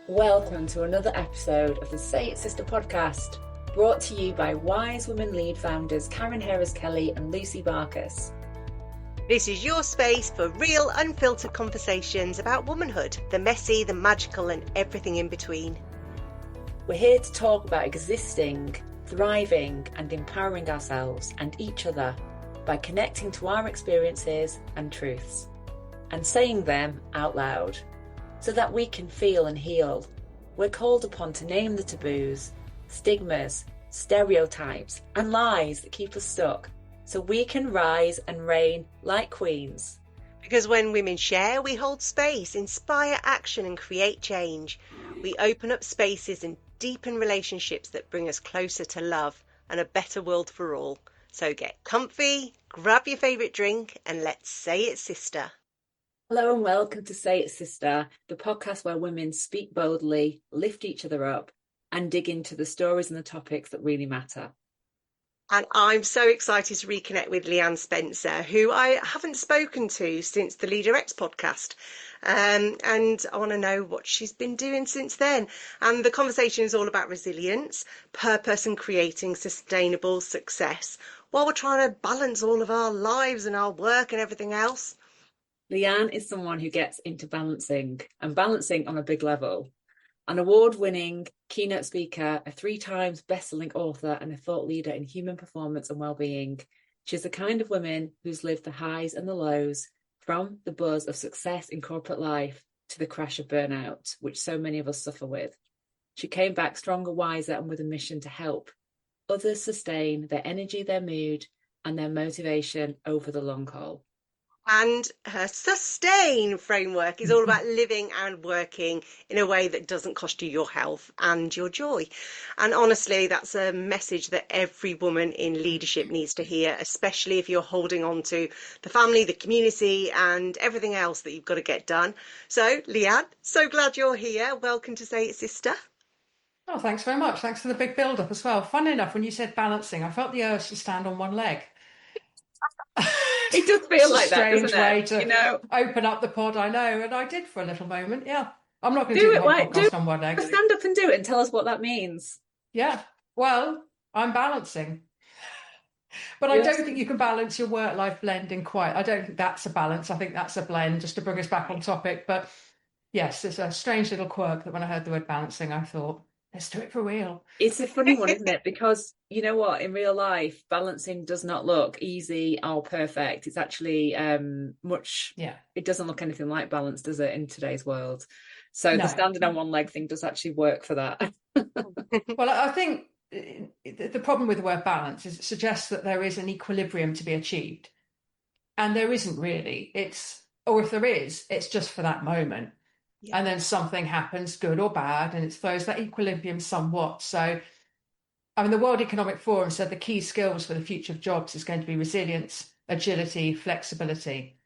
Welcome to another episode of the Say It Sister podcast, brought to you by Wise Women Lead founders Karen Harris-Kelly and Lucy Barkus. This is your space for real, unfiltered conversations about womanhood, the messy, the magical, and everything in between. We're here to talk about existing, thriving, and empowering ourselves and each other by connecting to our experiences and truths, and saying them out loud, so that we can feel and heal. We're called upon to name the taboos, stigmas, stereotypes, and lies that keep us stuck, so we can rise and reign like queens. Because when women share, we hold space, inspire action, and create change. We open up spaces and deepen relationships that bring us closer to love and a better world for all. So get comfy, grab your favourite drink, and let's say it, sister. Hello and welcome to Say It Sister, the podcast where women speak boldly, lift each other up, and dig into the stories and the topics that really matter. And I'm so excited to reconnect with Leanne Spencer, who I haven't spoken to since the Leader X podcast. And I want to know what she's been doing since then. And the conversation is all about resilience, purpose, and creating sustainable success while we're trying to balance all of our lives and our work and everything else. Leanne is someone who gets into balancing, and balancing on a big level. An award-winning keynote speaker, a 3 times best-selling author, and a thought leader in human performance and well-being. She's the kind of woman who's lived the highs and the lows, from the buzz of success in corporate life to the crash of burnout, which so many of us suffer with. She came back stronger, wiser, and with a mission to help others sustain their energy, their mood, and their motivation over the long haul. And her sustain framework is all about living and working in a way that doesn't cost you your health and your joy. And honestly, that's a message that every woman in leadership needs to hear, especially if you're holding on to the family, the community, and everything else that you've got to get done. So, Leanne, so glad you're here. Welcome to Say It, Sister. Oh, thanks very much. Thanks for the big build-up as well. Funnily enough, when you said balancing, I felt the urge to stand on one leg. It does feel like that, strange doesn't way it? to open up the pod, I know, and I did for a little moment. Yeah, I'm not going to do the whole podcast on one leg. Stand up and do it and tell us what that means. Yeah, well, I'm balancing, but I don't think you can balance your work-life blending quite. I don't think that's a balance. I think that's a blend, just to bring us back on topic. But yes, it's a strange little quirk that when I heard the word balancing, I thought, let's do it for real. It's a funny one, isn't it? Because you know what? In real life, balancing does not look easy or perfect. It's actually it doesn't look anything like balance, does it, in today's world? So the standing on one leg thing does actually work for that. Well, I think the problem with the word balance is it suggests that there is an equilibrium to be achieved. And there isn't really. Or if there is, it's just for that moment. Yeah. And then something happens, good or bad, and it throws that equilibrium somewhat. So, I mean, the World Economic Forum said the key skills for the future of jobs is going to be resilience, agility, flexibility.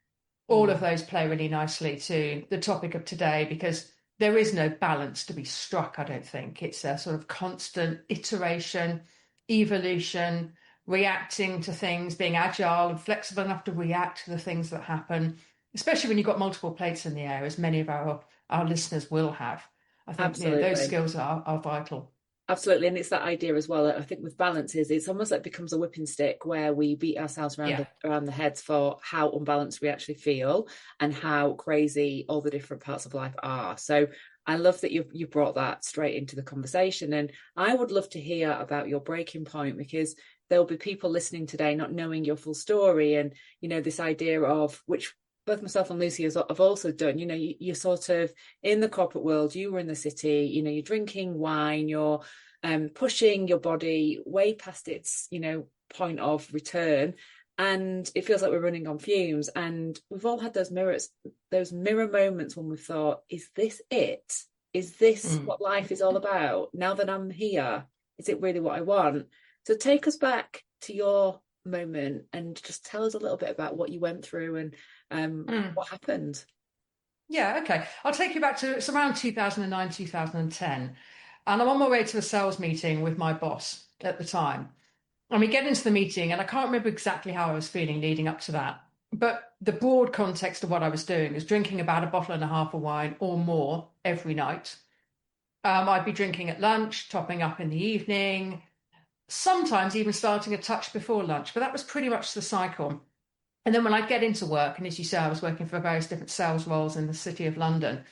All of those play really nicely to the topic of today, because there is no balance to be struck, I don't think. It's a sort of constant iteration, evolution, reacting to things, being agile and flexible enough to react to the things that happen, especially when you've got multiple plates in the air, as many of our listeners will have. I think those skills are vital. Absolutely. And it's that idea as well. I think with balance it's almost like it becomes a whipping stick where we beat ourselves around the heads for how unbalanced we actually feel and how crazy all the different parts of life are. So I love that you brought that straight into the conversation. And I would love to hear about your breaking point, because there'll be people listening today not knowing your full story. And, this idea of which both myself and Lucy have also done, you're sort of in the corporate world, you were in the city, you're drinking wine, you're pushing your body way past its, point of return. And it feels like we're running on fumes. And we've all had those mirror moments when we thought, is this it? Is this what life is all about? Now that I'm here, is it really what I want? So take us back to your moment and just tell us a little bit about what you went through and what happened. Yeah, okay. I'll take you back to, it's around 2009, 2010. And I'm on my way to a sales meeting with my boss at the time. And we get into the meeting, and I can't remember exactly how I was feeling leading up to that. But the broad context of what I was doing is drinking about 1.5 bottles of wine or more every night, I'd be drinking at lunch, topping up in the evening, sometimes even starting a touch before lunch, but that was pretty much the cycle. And then when I'd get into work, and as you say, I was working for various different sales roles in the City of London,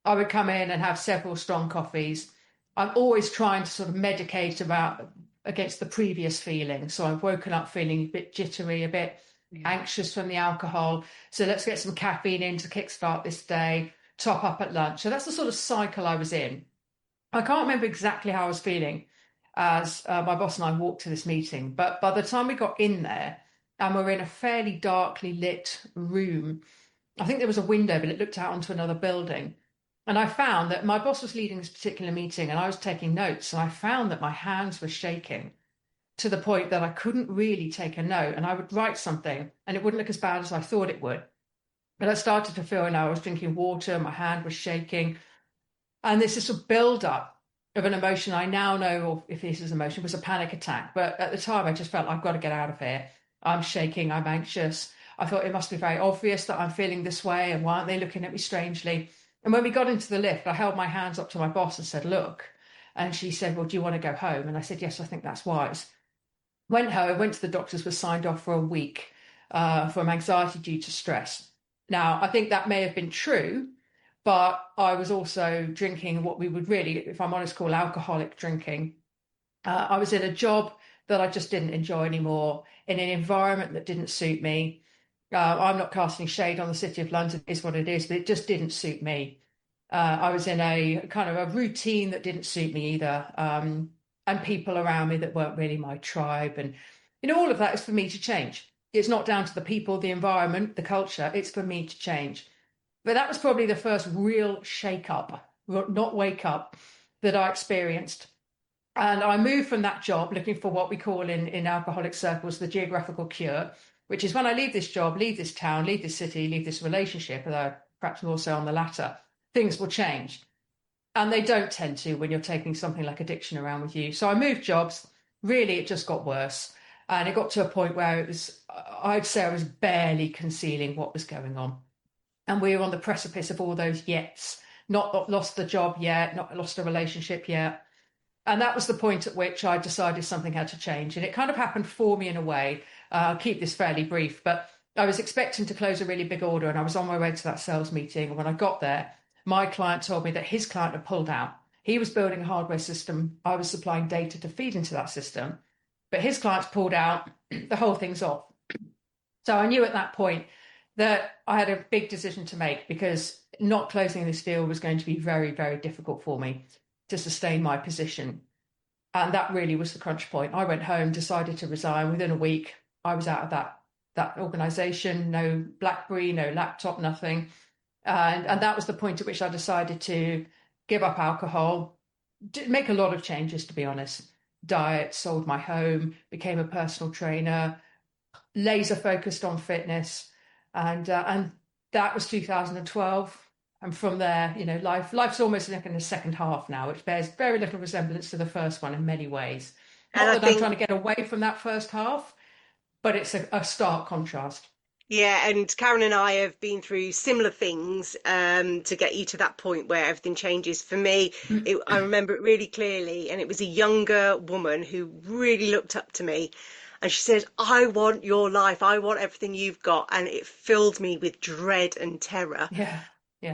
I would come in and have several strong coffees. I'm always trying to sort of medicate against the previous feeling. So I've woken up feeling a bit jittery, a bit anxious from the alcohol. So let's get some caffeine in to kickstart this day, top up at lunch. So that's the sort of cycle I was in. I can't remember exactly how I was feeling as my boss and I walked to this meeting, but by the time we got in there and we're in a fairly darkly lit room, I think there was a window, but it looked out onto another building. And I found that my boss was leading this particular meeting and I was taking notes. And I found that my hands were shaking to the point that I couldn't really take a note. And I would write something and it wouldn't look as bad as I thought it would. But I started to feel, and I was drinking water, my hand was shaking. And this is a build-up of an emotion I now know, if this is emotion, was a panic attack. But at the time, I just felt I've got to get out of here. I'm shaking, I'm anxious. I thought it must be very obvious that I'm feeling this way, and why aren't they looking at me strangely? And when we got into the lift, I held my hands up to my boss and said, look. And she said, well, do you want to go home? And I said, yes, I think that's wise. Went home, went to the doctors, was signed off for a week from anxiety due to stress. Now, I think that may have been true, but I was also drinking what we would really, if I'm honest, call alcoholic drinking. I was in a job that I just didn't enjoy anymore, in an environment that didn't suit me. I'm not casting shade on the City of London, it is what it is, but it just didn't suit me. I was in a kind of a routine that didn't suit me either, and people around me that weren't really my tribe. And, all of that is for me to change. It's not down to the people, the environment, the culture. It's for me to change. But that was probably the first real shake up, not wake up, that I experienced. And I moved from that job looking for what we call in alcoholic circles the geographical cure, which is when I leave this job, leave this town, leave this city, leave this relationship, although perhaps more so on the latter, things will change. And they don't tend to when you're taking something like addiction around with you. So I moved jobs. Really, it just got worse. And it got to a point where it was, I'd say I was barely concealing what was going on. And we were on the precipice of all those yets. Not lost the job yet, not lost a relationship yet. And that was the point at which I decided something had to change. And it kind of happened for me in a way. I'll keep this fairly brief, but I was expecting to close a really big order and I was on my way to that sales meeting. And when I got there, my client told me that his client had pulled out. He was building a hardware system. I was supplying data to feed into that system, but his client's pulled out. The whole thing's off. So I knew at that point that I had a big decision to make, because not closing this deal was going to be very, very difficult for me to sustain my position. And that really was the crunch point. I went home, decided to resign. Within a week, I was out of that organization, no BlackBerry, no laptop, nothing. And that was the point at which I decided to give up alcohol, make a lot of changes, to be honest. Diet, sold my home, became a personal trainer, laser focused on fitness. And that was 2012. And from there, life's almost like in the second half now, which bears very little resemblance to the first one in many ways. Not that I'm trying to get away from that first half, but it's a stark contrast. Yeah, and Karen and I have been through similar things to get you to that point where everything changes. For me, I remember it really clearly, and it was a younger woman who really looked up to me. And she said, I want your life. I want everything you've got. And it filled me with dread and terror. Yeah.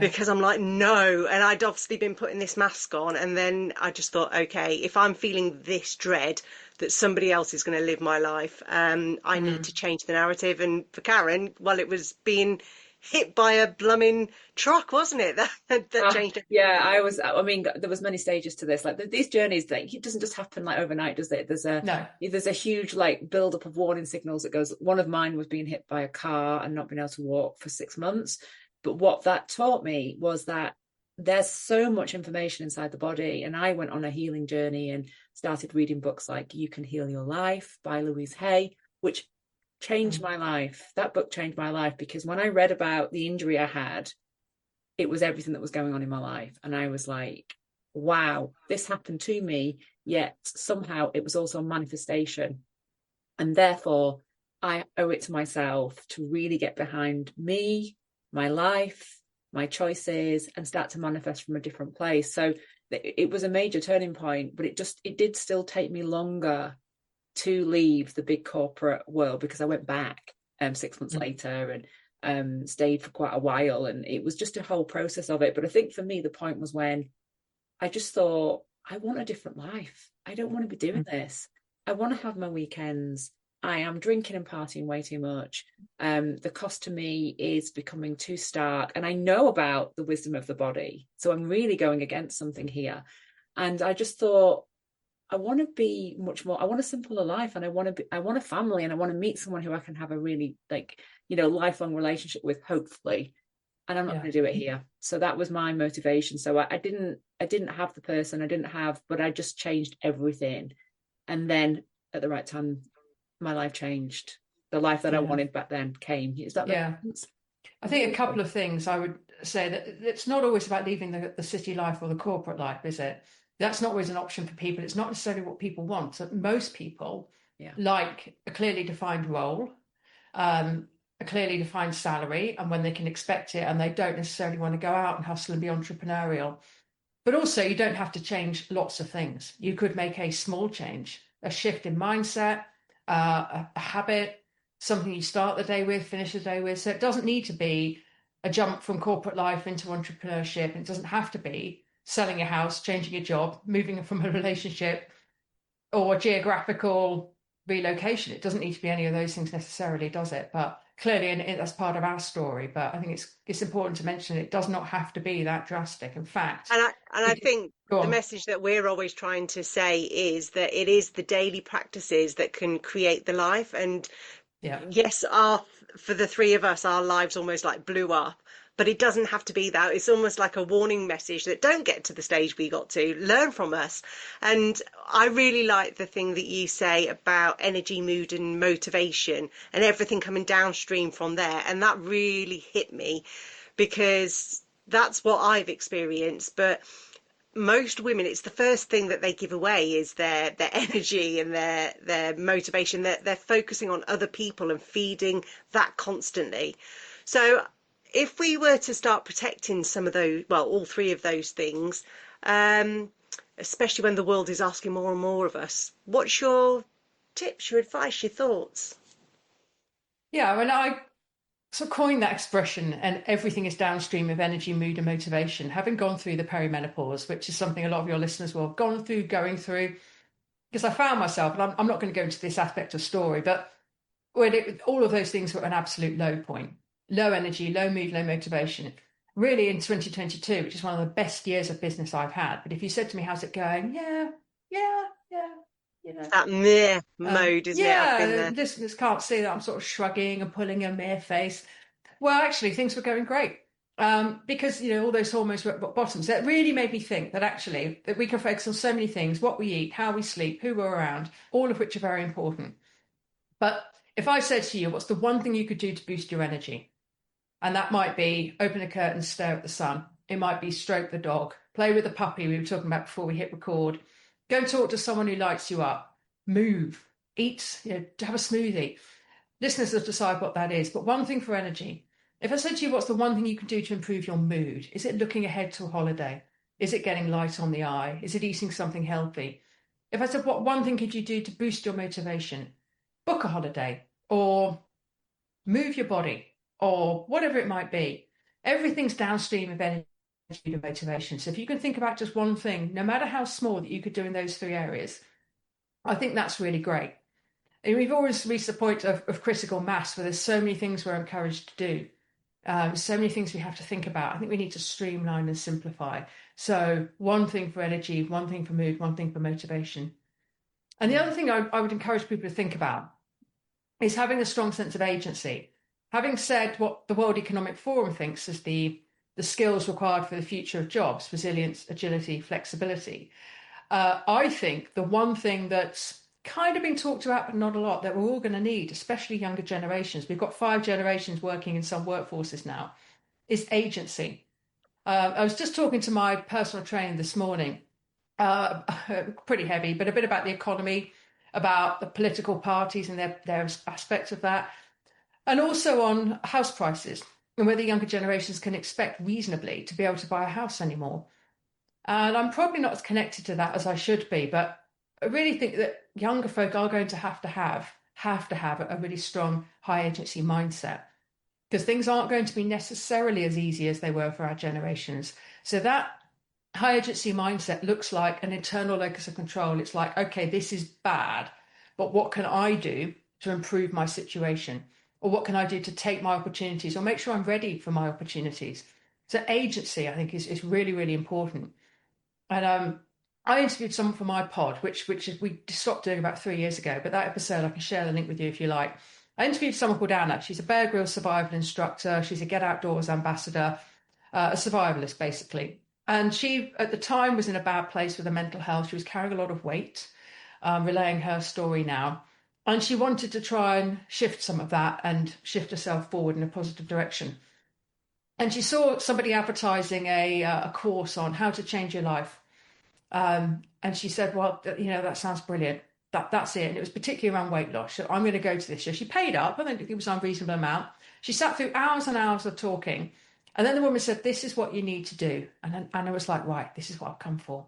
Because I'm like, no. And I'd obviously been putting this mask on. And then I just thought, okay, if I'm feeling this dread that somebody else is going to live my life, I need to change the narrative. And for Karen, well, it was being hit by a blooming truck, wasn't it? That changed it. Yeah, I mean, there was many stages to this. Like these journeys, like, it doesn't just happen like overnight, does it? There's a huge like build up of warning signals that goes. One of mine was being hit by a car and not being able to walk for 6 months. But what that taught me was that there's so much information inside the body. And I went on a healing journey and started reading books like You Can Heal Your Life by Louise Hay, which changed my life. That book changed my life, because when I read about the injury I had, it was everything that was going on in my life. And I was like, wow, this happened to me, yet somehow it was also a manifestation. And therefore, I owe it to myself to really get behind me, my life, my choices, and start to manifest from a different place. So it was a major turning point, but it did still take me longer to leave the big corporate world, because I went back 6 months later and stayed for quite a while, and it was just a whole process of it. But I think for me, the point was when I just thought, I want a different life. I don't want to be doing this. I want to have my weekends. I am drinking and partying way too much. The cost to me is becoming too stark. And I know about the wisdom of the body. So I'm really going against something here. And I just thought, I want to be much more, I want a simpler life, and I want a family, and I want to meet someone who I can have a really lifelong relationship with, hopefully. And I'm not going to do it here. So that was my motivation. So I didn't have the person, but I just changed everything. And then at the right time, my life changed. The life that I wanted back then came. Is that make sense? I think a couple of things I would say, that it's not always about leaving the city life or the corporate life, is it? That's not always an option for people. It's not necessarily what people want. So most people like a clearly defined role, a clearly defined salary, and when they can expect it, and they don't necessarily want to go out and hustle and be entrepreneurial. But also, you don't have to change lots of things. You could make a small change, a shift in mindset, a habit, something you start the day with, finish the day with. So it doesn't need to be a jump from corporate life into entrepreneurship. It doesn't have to be selling a house, changing a job, moving from a relationship, or geographical relocation. It doesn't need to be any of those things necessarily, does it? But clearly, and that's part of our story. But I think it's important to mention it does not have to be that drastic. In fact, and I think the message that we're always trying to say is that it is the daily practices that can create the life. And yes, for the three of us, our lives almost like blew up. But it doesn't have to be that. It's almost like a warning message that don't get to the stage we got to. Learn from us. And I really like the thing that you say about energy, mood and motivation and everything coming downstream from there. And that really hit me, because that's what I've experienced. But most women, it's the first thing that they give away is their energy and their motivation. They're focusing on other people and feeding that constantly. So if we were to start protecting some of those, well, all three of those things, especially when the world is asking more and more of us, what's your tips, your advice, your thoughts? Yeah, well, I sort of coined that expression, and everything is downstream of energy, mood and motivation. Having gone through the perimenopause, which is something a lot of your listeners will have going through, because I found myself, and I'm not going to go into this aspect of story, but when all of those things were at an absolute low point. Low energy, low mood, low motivation. Really in 2022, which is one of the best years of business I've had. But if you said to me, how's it going? Yeah. You know. That meh mode, isn't it? I've been there. Listeners can't see that I'm sort of shrugging and pulling a meh face. Well, actually, things were going great. Because, all those hormones were at bottoms. That really made me think that actually that we can focus on so many things: what we eat, how we sleep, who we're around, all of which are very important. But if I said to you, what's the one thing you could do to boost your energy? And that might be open a curtain, stare at the sun. It might be stroke the dog, play with the puppy we were talking about before we hit record, go and talk to someone who lights you up, move, eat, have a smoothie. Listeners will decide what that is. But one thing for energy, if I said to you, what's the one thing you can do to improve your mood? Is it looking ahead to a holiday? Is it getting light on the eye? Is it eating something healthy? If I said, what one thing could you do to boost your motivation? Book a holiday, or move your body, or whatever it might be. Everything's downstream of energy and motivation. So if you can think about just one thing, no matter how small, that you could do in those three areas, I think that's really great. And we've always reached the point of critical mass where there's so many things we're encouraged to do. So many things we have to think about. I think we need to streamline and simplify. So one thing for energy, one thing for mood, one thing for motivation. And the other thing I would encourage people to think about is having a strong sense of agency. Having said what the World Economic Forum thinks is the skills required for the future of jobs: resilience, agility, flexibility. I think the one thing that's kind of been talked about but not a lot, that we're all going to need, especially younger generations, we've got 5 generations working in some workforces now, is agency. I was just talking to my personal trainer this morning, pretty heavy, but a bit about the economy, about the political parties and their aspects of that, and also on house prices. and whether younger generations can expect reasonably to be able to buy a house anymore. And I'm probably not as connected to that as I should be, but I really think that younger folk are going to have a really strong high agency mindset, because things aren't going to be necessarily as easy as they were for our generations. So that high agency mindset looks like an internal locus of control. It's like, okay, this is bad, but what can I do to improve my situation? Or what can I do to take my opportunities or make sure I'm ready for my opportunities? So agency, I think, is really, really important. And I interviewed someone for my pod, which we stopped doing about 3 years ago. But that episode, I can share the link with you if you like. I interviewed someone called Anna. She's a Bear Grylls survival instructor. She's a Get Outdoors ambassador, a survivalist, basically. And she, at the time, was in a bad place with her mental health. She was carrying a lot of weight, relaying her story now. And she wanted to try and shift some of that and shift herself forward in a positive direction. And she saw somebody advertising a course on how to change your life. And she said, well, that sounds brilliant. That's it. And it was particularly around weight loss. So I'm going to go to this. So she paid up. I think it was an unreasonable amount. She sat through hours and hours of talking. And then the woman said, this is what you need to do. And then Anna was like, right, this is what I've come for.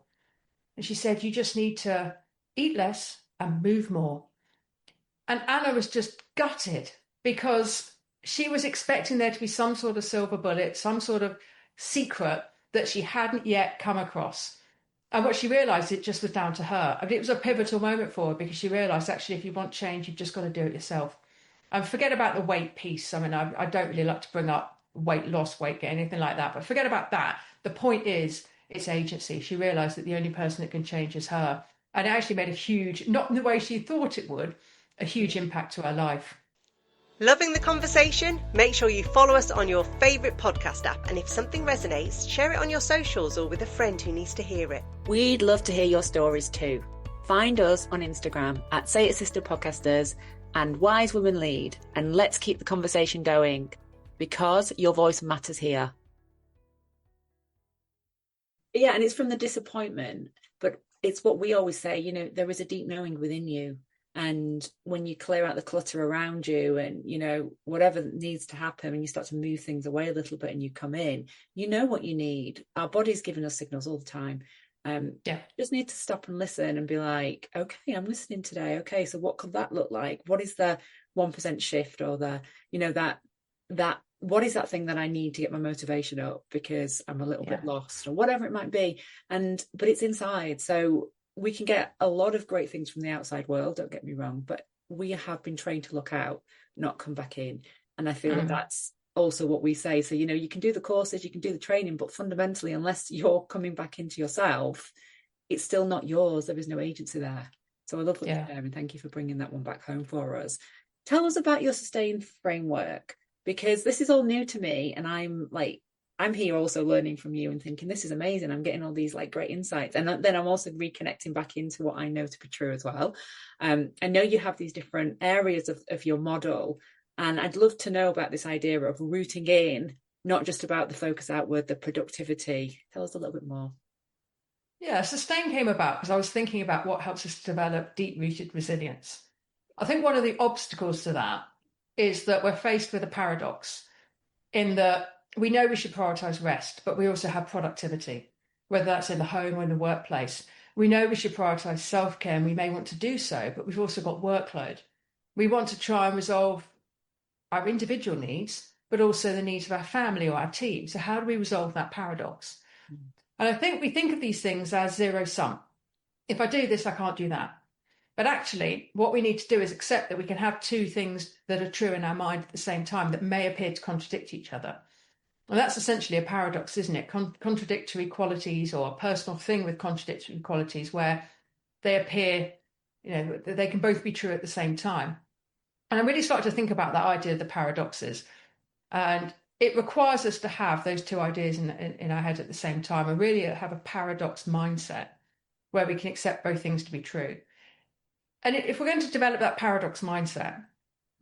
And she said, you just need to eat less and move more. And Anna was just gutted, because she was expecting there to be some sort of silver bullet, some sort of secret that she hadn't yet come across. And what she realised, it just was down to her. I mean, it was a pivotal moment for her, because she realised, actually, if you want change, you've just got to do it yourself. And forget about the weight piece. I mean, I don't really like to bring up weight loss, weight gain, anything like that. But forget about that. The point is, it's agency. She realised that the only person that can change is her. And it actually made a huge, not in the way she thought it would, a huge impact to her life. Loving the conversation? Make sure you follow us on your favourite podcast app, and if something resonates, share it on your socials or with a friend who needs to hear it. We'd love to hear your stories too. Find us on Instagram at Say It Sister Podcasters and Wise Women Lead, and let's keep the conversation going, because your voice matters here. Yeah, and it's from the disappointment, but it's what we always say, there is a deep knowing within you. And when you clear out the clutter around you and, whatever needs to happen, and you start to move things away a little bit and you come in, you know what you need. Our body's giving us signals all the time. Just need to stop and listen and be like, okay, I'm listening today. Okay, so what could that look like? What is the 1% shift, or the, that what is that thing that I need to get my motivation up because I'm a little bit lost, or whatever it might be. But it's inside. So we can get a lot of great things from the outside world, don't get me wrong, but we have been trained to look out, not come back in. And I feel that that's also what we say. So, you can do the courses, you can do the training, but fundamentally, unless you're coming back into yourself, it's still not yours. There is no agency there. So I love what you're sharing. Thank you for bringing that one back home for us. Tell us about your sustain framework, because this is all new to me. And I'm here also learning from you and thinking, this is amazing. I'm getting all these great insights. And then I'm also reconnecting back into what I know to be true as well. I know you have these different areas of your model. And I'd love to know about this idea of rooting in, not just about the focus outward, the productivity. Tell us a little bit more. Yeah, sustain came about because I was thinking about what helps us to develop deep-rooted resilience. I think one of the obstacles to that is that we're faced with a paradox, in that we know we should prioritize rest, but we also have productivity, whether that's in the home or in the workplace. We know we should prioritize self-care, and we may want to do so, but we've also got workload. We want to try and resolve our individual needs, but also the needs of our family or our team. So how do we resolve that paradox? And I think we think of these things as zero sum. If I do this, I can't do that. But actually, what we need to do is accept that we can have two things that are true in our mind at the same time that may appear to contradict each other. And that's essentially a paradox, isn't it? Contradictory qualities, or a personal thing with contradictory qualities, where they appear, they can both be true at the same time. And I really started to think about that idea of the paradoxes. And it requires us to have those two ideas in our head at the same time, and really have a paradox mindset where we can accept both things to be true. And if we're going to develop that paradox mindset,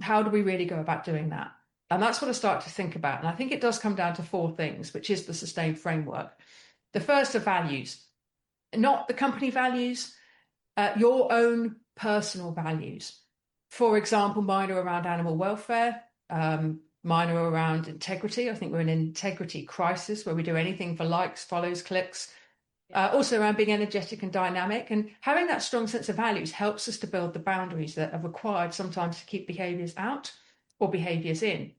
how do we really go about doing that? And that's what I started to think about. And I think it does come down to four things, which is the sustain framework. The first are values, not the company values, your own personal values. For example, mine are around animal welfare, Mine are around integrity. I think we're in an integrity crisis where we do anything for likes, follows, clicks. Also around being energetic and dynamic, and having that strong sense of values helps us to build the boundaries that are required sometimes to keep behaviours out or behaviours in.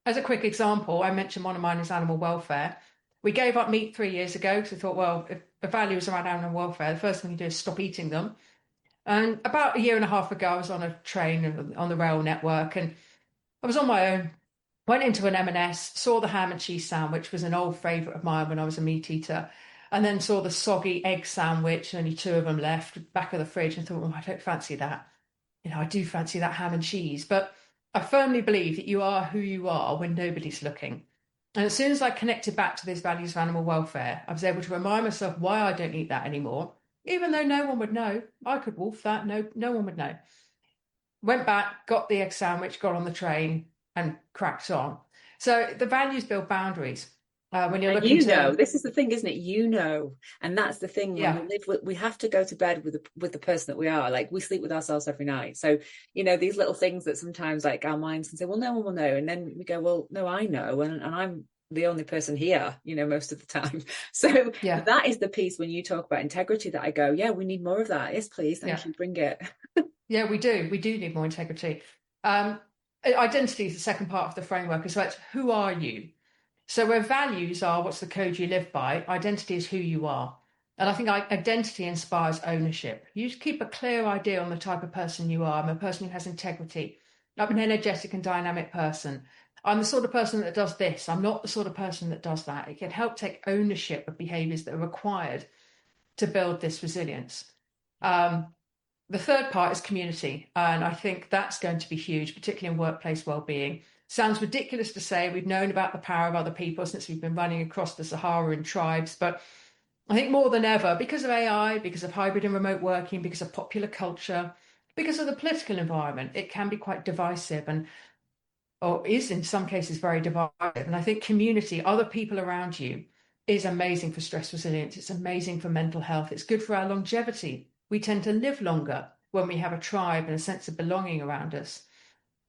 As a quick example, I mentioned one of mine is animal welfare. We gave up meat 3 years ago because we thought, well, if the value is around animal welfare, the first thing we do is stop eating them. And about a year and a half ago, I was on a train on the rail network, and I was on my own. Went into an M&S, saw the ham and cheese sandwich, was an old favourite of mine when I was a meat eater, and then saw the soggy egg sandwich, only two of them left, back of the fridge, and thought, well, I don't fancy that. I do fancy that ham and cheese, but I firmly believe that you are who you are when nobody's looking. And as soon as I connected back to these values of animal welfare, I was able to remind myself why I don't eat that anymore, even though no one would know. I could wolf that, no one would know. Went back, got the egg sandwich, got on the train, and cracked on. So the values build boundaries. When you're looking to, this is the thing, isn't it? And that's the thing. When we live with, we have to go to bed with the person that we are. Like, we sleep with ourselves every night. So these little things that sometimes, like, our minds can say, well, no one will know, and then we go, well, no, I know, and I'm the only person here, most of the time. So that is the piece when you talk about integrity that I go, yeah, we need more of that. Yes, please, thank you, bring it. Yeah, we do need more integrity. Identity is the second part of the framework. So it's who are you? So where values are what's the code you live by, identity is who you are. And I think identity inspires ownership. You just keep a clear idea on the type of person you are. I'm a person who has integrity. I'm an energetic and dynamic person. I'm the sort of person that does this. I'm not the sort of person that does that. It can help take ownership of behaviours that are required to build this resilience. The third part is community. And I think that's going to be huge, particularly in workplace wellbeing. Sounds ridiculous to say. We've known about the power of other people since we've been running across the Sahara in tribes. But I think more than ever, because of AI, because of hybrid and remote working, because of popular culture, because of the political environment, it can be quite divisive or is in some cases very divisive. And I think community, other people around you, is amazing for stress resilience. It's amazing for mental health. It's good for our longevity. We tend to live longer when we have a tribe and a sense of belonging around us,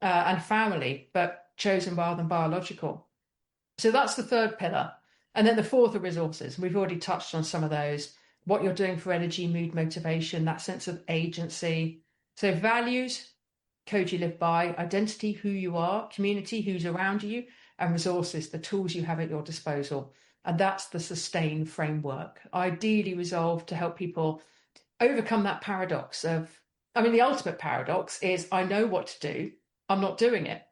and family, but chosen rather than biological. So that's the third pillar. And then the fourth are resources. We've already touched on some of those. What you're doing for energy, mood, motivation, that sense of agency. So values, code you live by, identity, who you are, community, who's around you, and resources, the tools you have at your disposal. And that's the sustain framework, ideally resolved to help people overcome that paradox of, the ultimate paradox is I know what to do, I'm not doing it.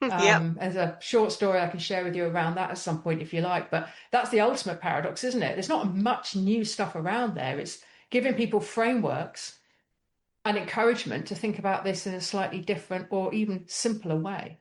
There's a short story I can share with you around that at some point if you like, but that's the ultimate paradox, isn't it? There's not much new stuff around there. It's giving people frameworks and encouragement to think about this in a slightly different or even simpler way.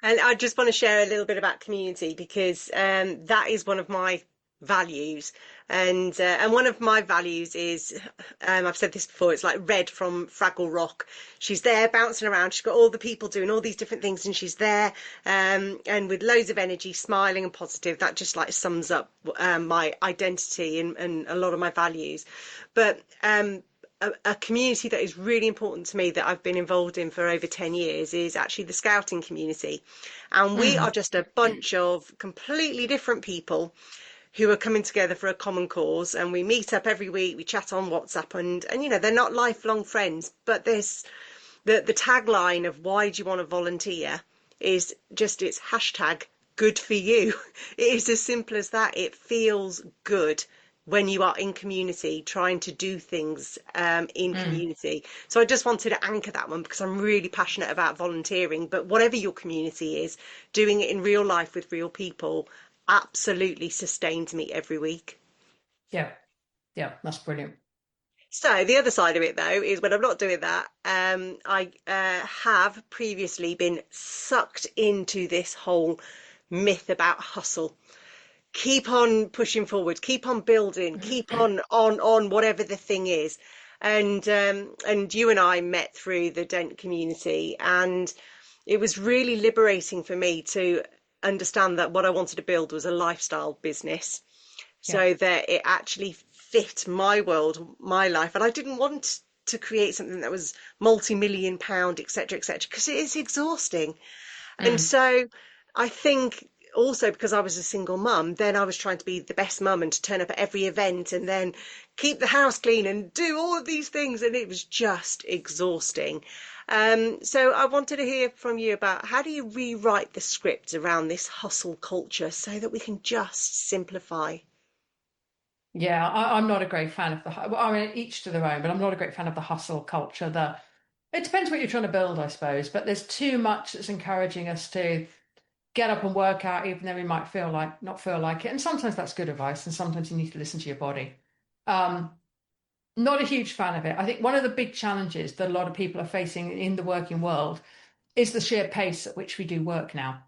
And I just want to share a little bit about community because that is one of my values, and one of my values is I've said this before, it's like Red from Fraggle Rock. She's there bouncing around, she's got all the people doing all these different things, and she's there and with loads of energy, smiling and positive. That just like sums up my identity and a lot of my values. But a community that is really important to me that I've been involved in for over 10 years is actually the scouting community. And we are just a bunch of completely different people who are coming together for a common cause, and we meet up every week, we chat on WhatsApp, and they're not lifelong friends, but the tagline of why do you want to volunteer is just, it's hashtag good for you. It is as simple as that. It feels good when you are in community, trying to do things in community. So I just wanted to anchor that one because I'm really passionate about volunteering, but whatever your community is, doing it in real life with real people absolutely sustains me every week. Yeah, that's brilliant. So the other side of it, though, is when I'm not doing that, I have previously been sucked into this whole myth about hustle. Keep on pushing forward, keep on building, keep on whatever the thing is. And you and I met through the Dent community, and it was really liberating for me to understand that what I wanted to build was a lifestyle business, so that it actually fit my world, my life. And I didn't want to create something that was multi-million pound, etc., etc., because it is exhausting. And so I think also because I was a single mum, then I was trying to be the best mum and to turn up at every event and then keep the house clean and do all of these things. And it was just exhausting. So I wanted to hear from you about how do you rewrite the script around this hustle culture so that we can just simplify? Yeah, I'm not a great fan of well, I mean, each to their own, but I'm not a great fan of the hustle culture. It depends what you're trying to build, I suppose, but there's too much that's encouraging us to get up and work out, even though we might not feel like it. And sometimes that's good advice, and sometimes you need to listen to your body. Not a huge fan of it. I think one of the big challenges that a lot of people are facing in the working world is the sheer pace at which we do work now.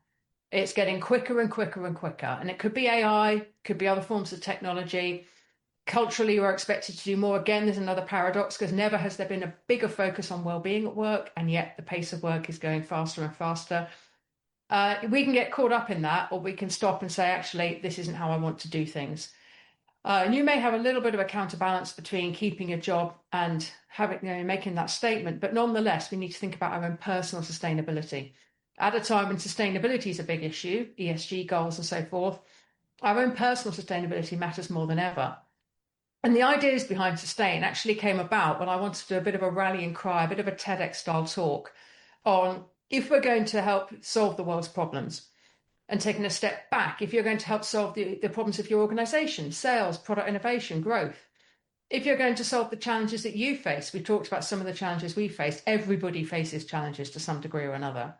It's getting quicker and quicker and quicker. And it could be AI, could be other forms of technology. Culturally, we're expected to do more. Again, there's another paradox because never has there been a bigger focus on well-being at work, and yet the pace of work is going faster and faster. We can get caught up in that, or we can stop and say, actually, this isn't how I want to do things. And you may have a little bit of a counterbalance between keeping a job and making that statement, but nonetheless, we need to think about our own personal sustainability. At a time when sustainability is a big issue, ESG goals and so forth, our own personal sustainability matters more than ever. And the ideas behind Sustain actually came about when I wanted to do a bit of a rallying cry, a bit of a TEDx style talk on if we're going to help solve the world's problems and taking a step back, if you're going to help solve the problems of your organization, sales, product innovation, growth, if you're going to solve the challenges that you face, we talked about some of the challenges we face. Everybody faces challenges to some degree or another.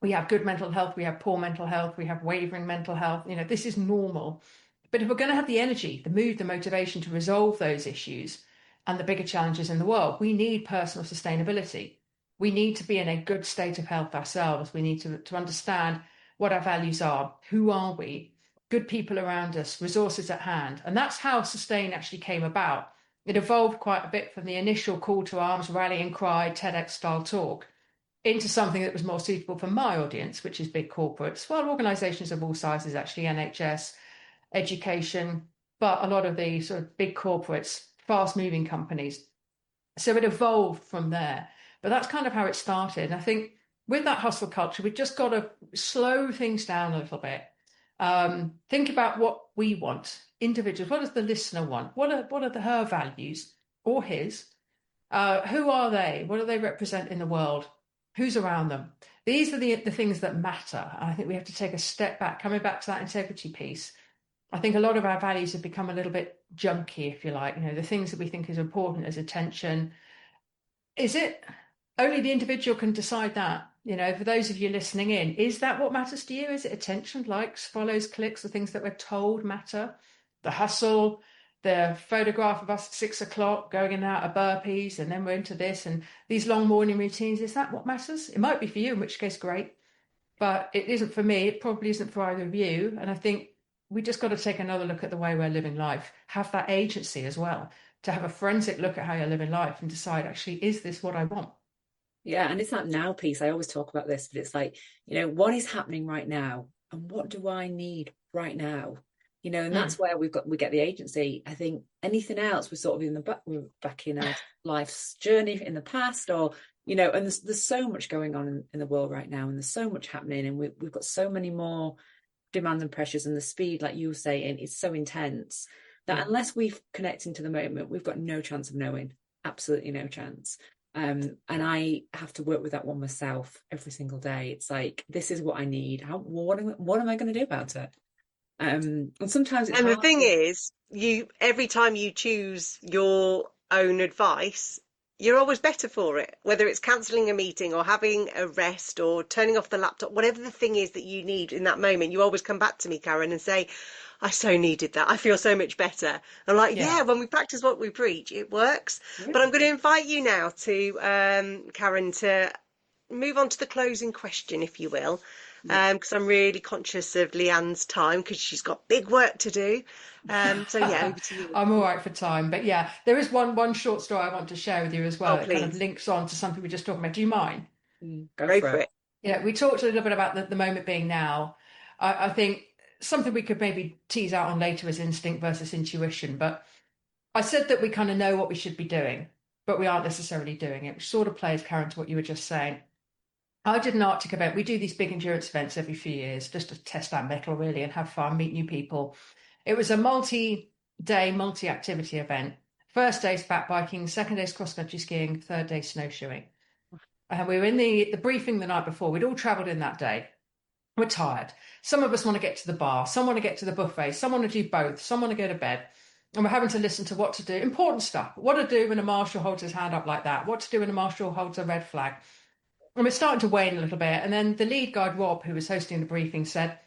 We have good mental health, we have poor mental health, we have wavering mental health. This is normal. But if we're going to have the energy, the mood, the motivation to resolve those issues and the bigger challenges in the world, we need personal sustainability. We need to be in a good state of health ourselves. We need to understand what our values are, who are we, good people around us, resources at hand. And that's how Sustain actually came about. It evolved quite a bit from the initial call to arms, rally and cry, TEDx style talk into something that was more suitable for my audience, which is big corporates, well, organisations of all sizes, actually, NHS, education, but a lot of the sort of big corporates, fast moving companies. So it evolved from there. But that's kind of how it started. And I think with that hustle culture, we've just got to slow things down a little bit. Think about what we want, individuals. What does the listener want? What are her values or his? Who are they? What do they represent in the world? Who's around them? These are the things that matter. And I think we have to take a step back, coming back to that integrity piece. I think a lot of our values have become a little bit junky, if you like. The things that we think is important as attention. Is it only the individual can decide that? For those of you listening in, is that what matters to you? Is it attention, likes, follows, clicks, the things that we're told matter? The hustle, the photograph of us at 6 o'clock going in and out of burpees, and then we're into this and these long morning routines. Is that what matters? It might be for you, in which case, great. But it isn't for me. It probably isn't for either of you. And I think we just got to take another look at the way we're living life, have that agency as well, to have a forensic look at how you're living life and decide, actually, is this what I want? Yeah, and it's that now piece. I always talk about this, but it's like, what is happening right now and what do I need right now? And that's where we get the agency. I think anything else, we're sort of we're back in our life's journey in the past, or and there's so much going on in the world right now, and there's so much happening, and we've got so many more demands and pressures, and the speed, like you were saying, is so intense that unless we've connected to the moment, we've got no chance of knowing, absolutely no chance. And I have to work with that one myself every single day. It's like, this is what I need. What am I going to do about it? And sometimes it's hard. The thing is, every time you choose your own advice, you're always better for it, whether it's cancelling a meeting or having a rest or turning off the laptop, whatever the thing is that you need in that moment. You always come back to me, Karen, and say, I so needed that. I feel so much better. I'm like, yeah, when we practice what we preach, it works. Yeah. But I'm going to invite you now to, Karen, to move on to the closing question, if you will, because I'm really conscious of Leanne's time because she's got big work to do. So yeah, over to you. I'm all right for time, but yeah, there is one short story I want to share with you as well. Oh, that kind of links on to something we were just talking about. Do you mind? Go for it. Yeah, we talked a little bit about the moment being now. I think something we could maybe tease out on later is instinct versus intuition. But I said that we kind of know what we should be doing, but we aren't necessarily doing it, which sort of plays, Karen, to what you were just saying. I did an Arctic event. We do these big endurance events every few years just to test our mettle, really, and have fun, meet new people. It was a multi-day, multi-activity event. First day's fat biking, second day's cross-country skiing, third day snowshoeing. And we were in the briefing the night before. We'd all travelled in that day. We're tired. Some of us want to get to the bar, some want to get to the buffet, some want to do both, some want to go to bed. And we're having to listen to what to do, important stuff. What to do when a marshal holds his hand up like that, what to do when a marshal holds a red flag. And we're starting to wane a little bit. And then the lead guide, Rob, who was hosting the briefing, said,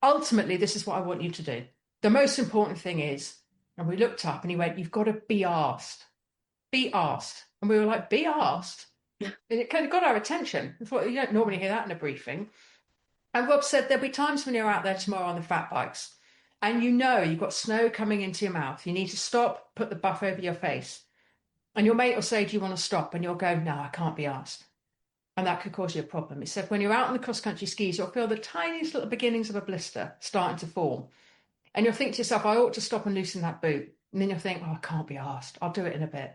ultimately, this is what I want you to do. The most important thing is, and we looked up and he went, you've got to be asked. Be asked. And we were like, be asked? And it kind of got our attention. You don't normally hear that in a briefing. And Rob said, there'll be times when you're out there tomorrow on the fat bikes and you've got snow coming into your mouth. You need to stop, put the buff over your face. And your mate will say, do you want to stop? And you'll go, no, I can't be asked. And that could cause you a problem. He said, when you're out on the cross-country skis, you'll feel the tiniest little beginnings of a blister starting to form. And you'll think to yourself, I ought to stop and loosen that boot. And then you'll think, oh, I can't be asked. I'll do it in a bit.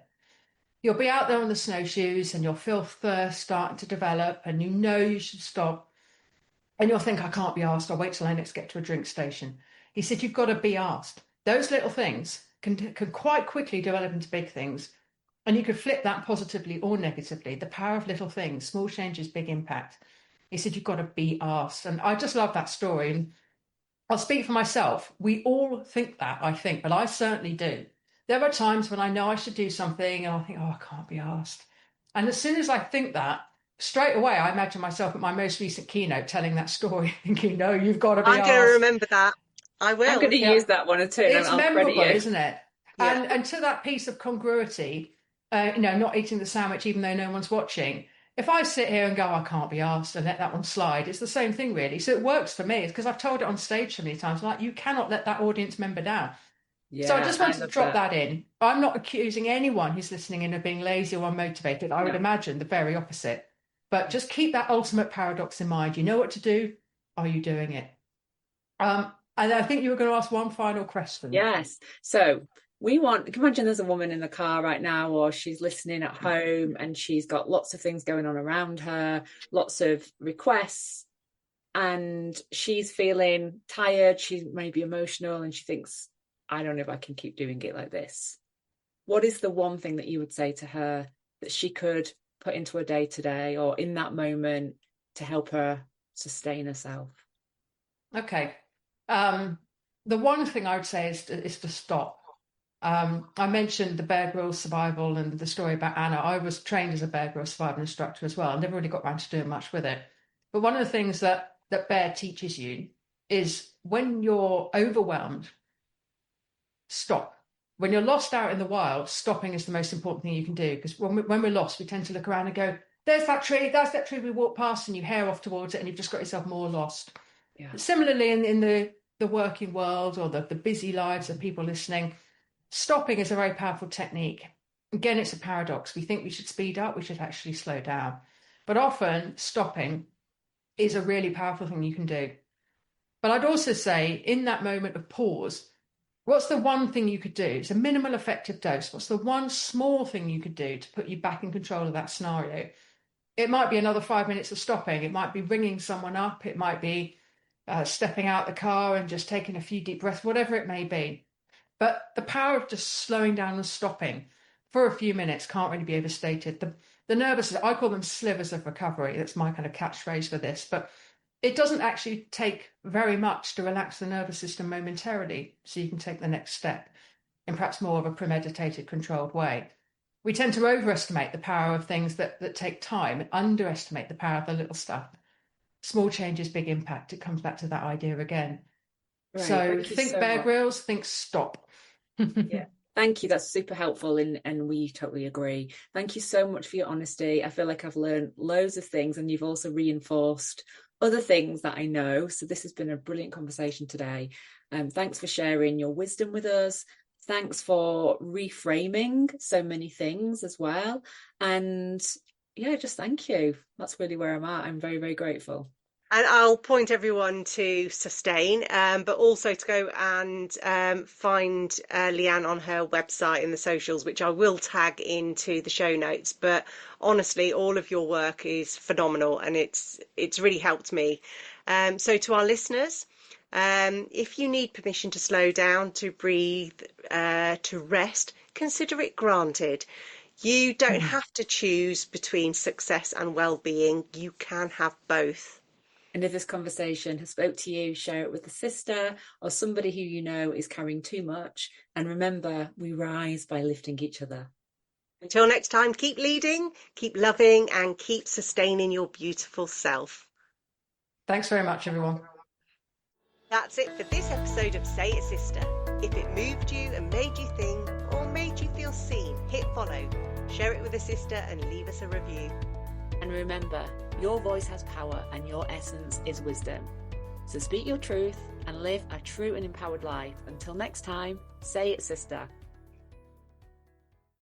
You'll be out there on the snowshoes and you'll feel thirst starting to develop and you should stop. And you'll think, I can't be asked. I'll wait till I next get to a drink station. He said, you've got to be asked. Those little things can quite quickly develop into big things. And you could flip that positively or negatively. The power of little things, small changes, big impact. He said, you've got to be asked. And I just love that story. And I'll speak for myself. We all think that, I think, but I certainly do. There are times when I know I should do something and I think, oh, I can't be asked. And as soon as I think that, straight away, I imagine myself at my most recent keynote telling that story, thinking, no, you've got to be asked. I'm going to remember that. I will. I'm going to use that one too. It's memorable, isn't it? Yeah. And to that piece of congruity, not eating the sandwich even though no one's watching. If I sit here and go, I can't be asked, and let that one slide, it's the same thing, really. So it works for me. It's because I've told it on stage so many times, like, you cannot let that audience member down. Yeah, so I just wanted to drop that in. I'm not accusing anyone who's listening in of being lazy or unmotivated. I would imagine the very opposite. But just keep that ultimate paradox in mind. You know what to do. Are you doing it? And I think you were going to ask one final question. Yes. So can you imagine there's a woman in the car right now, or she's listening at home and she's got lots of things going on around her, lots of requests, and she's feeling tired. She may be emotional and she thinks, I don't know if I can keep doing it like this. What is the one thing that you would say to her that she could put into a day today or in that moment to help her sustain herself? Okay. The one thing I would say is to stop. I mentioned the Bear Grylls survival and the story about Anna. I was trained as a Bear Grylls survival instructor as well. I never really got around to doing much with it. But one of the things that Bear teaches you is when you're overwhelmed, stop. When you're lost out in the wild, stopping is the most important thing you can do, because when we're lost, we tend to look around and go, there's that tree we walk past, and you hair off towards it and you've just got yourself more lost. Yeah. Similarly, in the working world or the busy lives of people listening, stopping is a very powerful technique. Again, it's a paradox. We think we should speed up, we should actually slow down. But often stopping is a really powerful thing you can do. But I'd also say in that moment of pause, what's the one thing you could do? It's a minimal effective dose. What's the one small thing you could do to put you back in control of that scenario? It might be another 5 minutes of stopping. It might be ringing someone up. It might be stepping out the car and just taking a few deep breaths, whatever it may be. But the power of just slowing down and stopping for a few minutes can't really be overstated. The nervous, I call them slivers of recovery. That's my kind of catchphrase for this. But it doesn't actually take very much to relax the nervous system momentarily so you can take the next step in perhaps more of a premeditated, controlled way. We tend to overestimate the power of things that take time and underestimate the power of the little stuff. Small changes, big impact. It comes back to that idea again. Right, so think Bear Grylls, think stop. Yeah. Thank you. That's super helpful, and we totally agree. Thank you so much for your honesty. I feel like I've learned loads of things, and you've also reinforced other things that I know. So this has been a brilliant conversation today. Thanks for sharing your wisdom with us. Thanks for reframing so many things as well. And yeah, just thank you. That's really where I'm at. I'm very, very grateful. And I'll point everyone to Sustain, but also to go and find Leanne on her website and the socials, which I will tag into the show notes. But honestly, all of your work is phenomenal, and it's really helped me. So to our listeners, if you need permission to slow down, to breathe, to rest, consider it granted. You don't have to choose between success and well-being. You can have both. And if this conversation has spoke to you, share it with a sister or somebody who you know is carrying too much. And remember, we rise by lifting each other. Until next time, keep leading, keep loving, and keep sustaining your beautiful self. Thanks very much, everyone. That's it for this episode of Say It Sister. If it moved you and made you think or made you feel seen, hit follow, share it with a sister, and leave us a review. And remember, your voice has power and your essence is wisdom. So speak your truth and live a true and empowered life. Until next time, say it, sister.